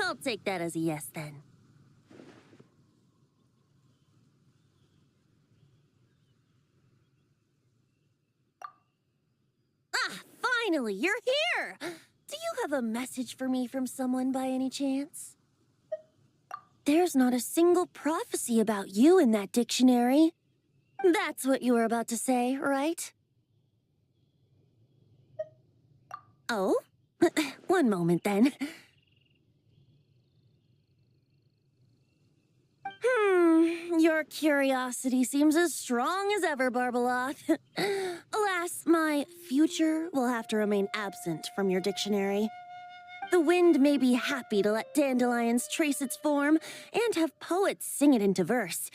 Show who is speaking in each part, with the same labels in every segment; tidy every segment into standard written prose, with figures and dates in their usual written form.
Speaker 1: I'll take that as a yes, then. Ah, finally, you're here! Do you have a message for me from someone by any chance? There's not a single prophecy about you in that dictionary. That's what you were about to say, right? Oh? One moment, then. Your curiosity seems as strong as ever, Barbeloth. Alas, my future will have to remain absent from your dictionary. The wind may be happy to let dandelions trace its form and have poets sing it into verse,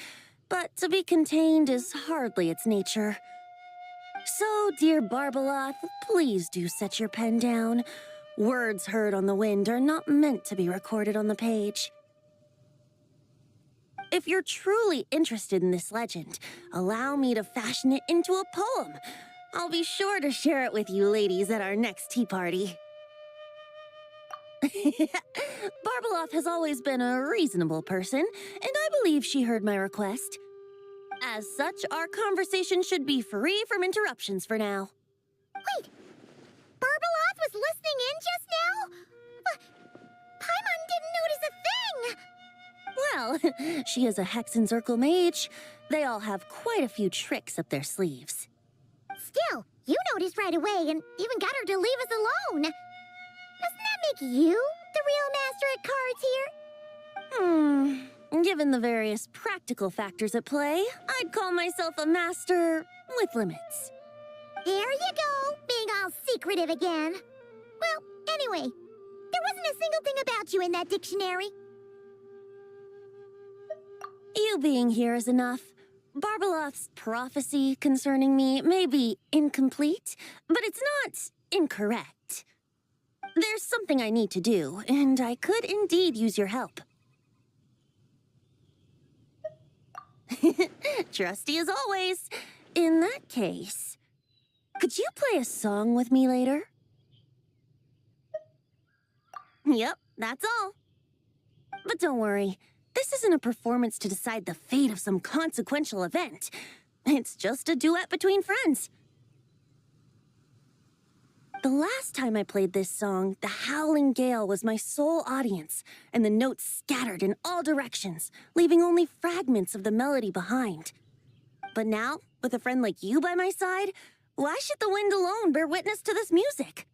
Speaker 1: but to be contained is hardly its nature. So, dear Barbeloth, please do set your pen down. Words heard on the wind are not meant to be recorded on the page. If you're truly interested in this legend, allow me to fashion it into a poem. I'll be sure to share it with you ladies at our next tea party. Barbeloth has always been a reasonable person, and I believe she heard my request. As such, our conversation should be free from interruptions for now.
Speaker 2: Wait! Barbeloth was listening in just now? Paimon didn't notice a thing!
Speaker 1: Well, she is a Hexenzirkel mage. They all have quite a few tricks up their sleeves.
Speaker 2: Still, you noticed right away and even got her to leave us alone. Doesn't that make you the real master at cards here?
Speaker 1: Given the various practical factors at play, I'd call myself a master with limits.
Speaker 2: There you go, being all secretive again. Well, anyway, there wasn't a single thing about you in that dictionary.
Speaker 1: You being here is enough. Barbeloth's prophecy concerning me may be incomplete, but it's not incorrect. There's something I need to do, and I could indeed use your help. Trusty as always. In that case, could you play a song with me later? Yep, that's all. But don't worry, this isn't a performance to decide the fate of some consequential event. It's just a duet between friends. The last time I played this song, the howling gale was my sole audience, and the notes scattered in all directions, leaving only fragments of the melody behind. But now, with a friend like you by my side, why should the wind alone bear witness to this music?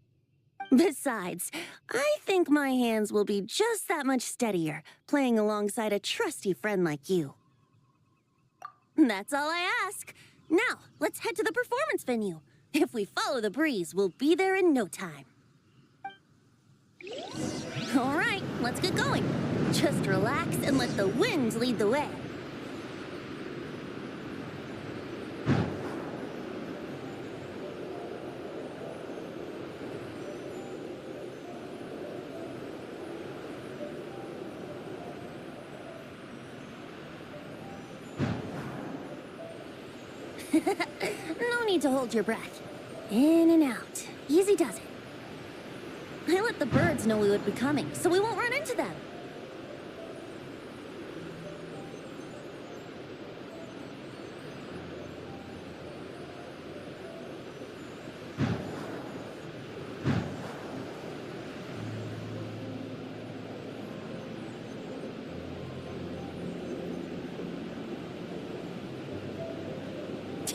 Speaker 1: Besides, I think my hands will be just that much steadier, playing alongside a trusty friend like you. That's all I ask. Now, let's head to the performance venue. If we follow the breeze, we'll be there in no time. All right, let's get going. Just relax and let the wind lead the way. No need to hold your breath. In and out. Easy does it. I let the birds know we would be coming, so we won't run into them.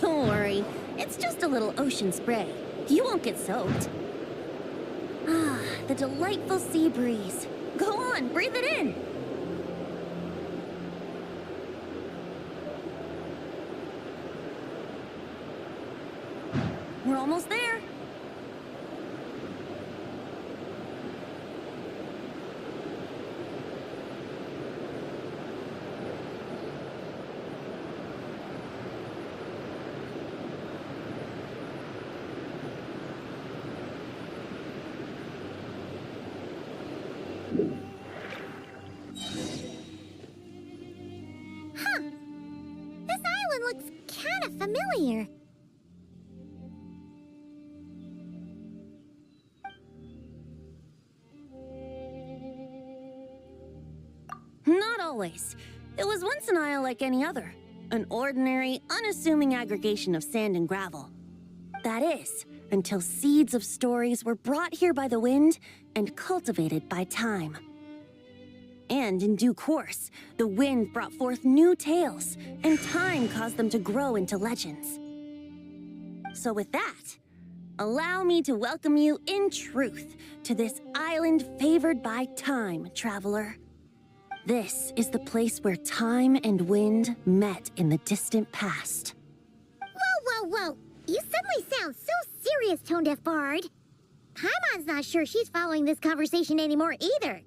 Speaker 1: Don't worry, it's just a little ocean spray. You won't get soaked. Ah, the delightful sea breeze. Go on, breathe it in. We're almost there.
Speaker 2: Huh. This island looks kind of familiar.
Speaker 1: not always. It was once an isle like any other. An ordinary, unassuming aggregation of sand and gravel. That is, until seeds of stories were brought here by the wind and cultivated by time. And in due course, the wind brought forth new tales, and time caused them to grow into legends. So with that, allow me to welcome you in truth to this island favored by time, traveler. This is the place where time and wind met in the distant past.
Speaker 2: Whoa, whoa, whoa! You suddenly sound so serious, tone-deaf bard. Paimon's not sure she's following this conversation anymore either.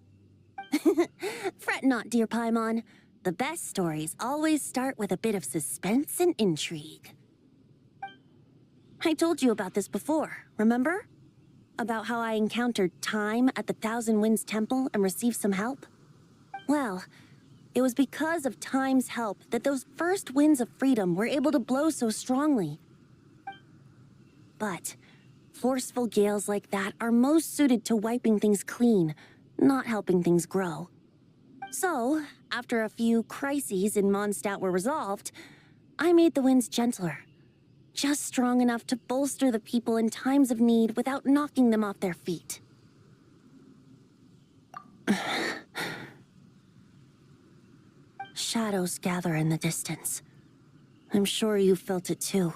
Speaker 1: Fret not, dear Paimon. The best stories always start with a bit of suspense and intrigue. I told you about this before, remember? About how I encountered time at the Thousand Winds Temple and received some help? Well, it was because of time's help that those first winds of freedom were able to blow so strongly. But forceful gales like that are most suited to wiping things clean, not helping things grow. So, after a few crises in Mondstadt were resolved, I made the winds gentler. Just strong enough to bolster the people in times of need without knocking them off their feet. Shadows gather in the distance. I'm sure you felt it too.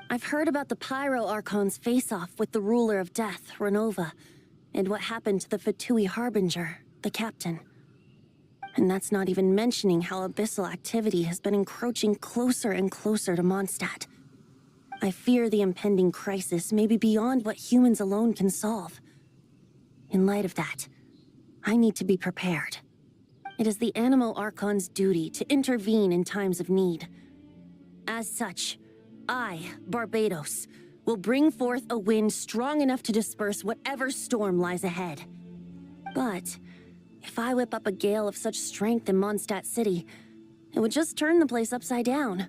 Speaker 1: I've heard about the Pyro Archon's face-off with the ruler of death, Renova, and what happened to the Fatui Harbinger, the captain. And that's not even mentioning how abyssal activity has been encroaching closer and closer to Mondstadt. I fear the impending crisis may be beyond what humans alone can solve. In light of that, I need to be prepared. It is the Animo Archon's duty to intervene in times of need. As such, I, Barbados, will bring forth a wind strong enough to disperse whatever storm lies ahead. But if I whip up a gale of such strength in Mondstadt City, it would just turn the place upside down.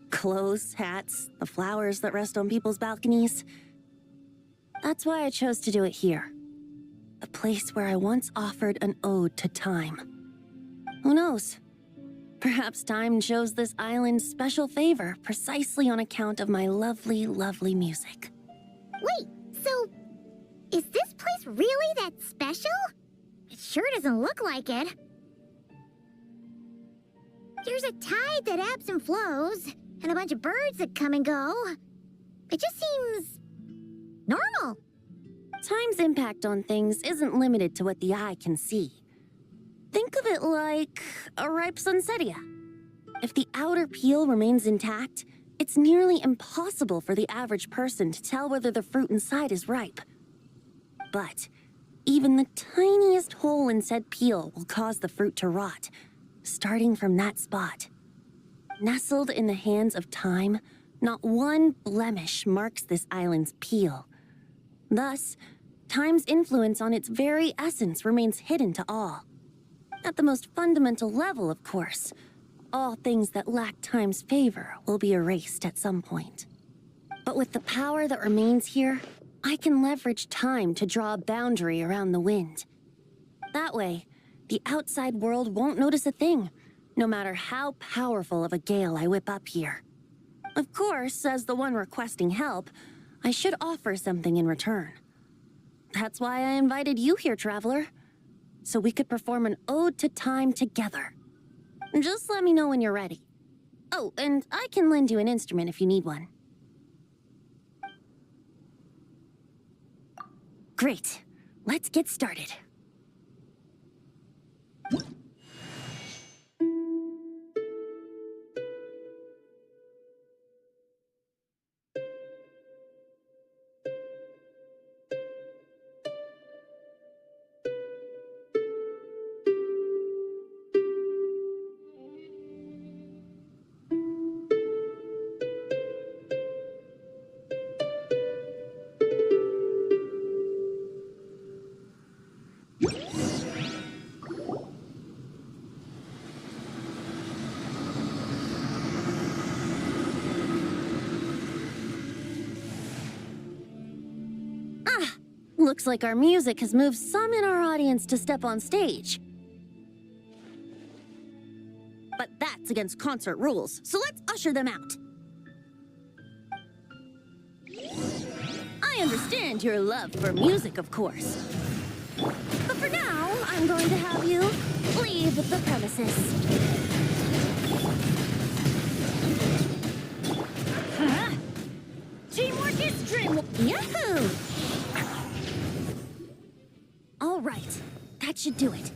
Speaker 1: Clothes, hats, the flowers that rest on people's balconies. That's why I chose to do it here. A place where I once offered an ode to time. Who knows? Perhaps time shows this island special favor precisely on account of my lovely, lovely music.
Speaker 2: Wait, so is this place really that special? It sure doesn't look like it. There's a tide that ebbs and flows, and a bunch of birds that come and go. It just seems normal.
Speaker 1: Time's impact on things isn't limited to what the eye can see. Think of it like a ripe sunsetia. If the outer peel remains intact, it's nearly impossible for the average person to tell whether the fruit inside is ripe. But even the tiniest hole in said peel will cause the fruit to rot, starting from that spot. Nestled in the hands of time, not one blemish marks this island's peel. Thus, time's influence on its very essence remains hidden to all. At the most fundamental level, of course, all things that lack time's favor will be erased at some point. But with the power that remains here, I can leverage time to draw a boundary around the wind. That way, the outside world won't notice a thing, no matter how powerful of a gale I whip up here. Of course, as the one requesting help, I should offer something in return. That's why I invited you here, traveler. So we could perform an ode to time together. Just let me know when you're ready. Oh, and I can lend you an instrument if you need one. Great. Let's get started. Looks like our music has moved some in our audience to step on stage. But that's against concert rules, so let's usher them out. I understand your love for music, of course. But for now, I'm going to have you leave the premises. Teamwork is dreamwork. Yahoo! All right, that should do it.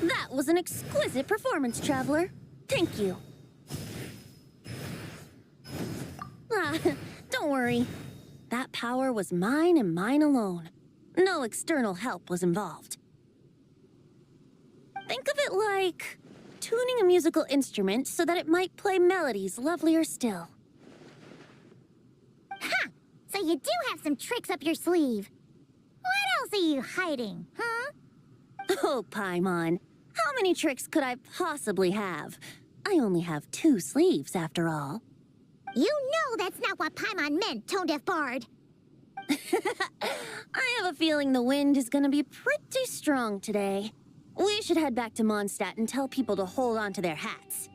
Speaker 1: That was an exquisite performance, Traveler. Thank you. Don't worry. That power was mine and mine alone. No external help was involved. Think of it like tuning a musical instrument so that it might play melodies lovelier still.
Speaker 2: Ha! So you do have some tricks up your sleeve. What else are you hiding, huh?
Speaker 1: Oh, Paimon. How many tricks could I possibly have? I only have 2 sleeves, after all.
Speaker 2: You know that's not what Paimon meant, tone-deaf bard.
Speaker 1: I have a feeling the wind is gonna be pretty strong today. We should head back to Mondstadt and tell people to hold on to their hats.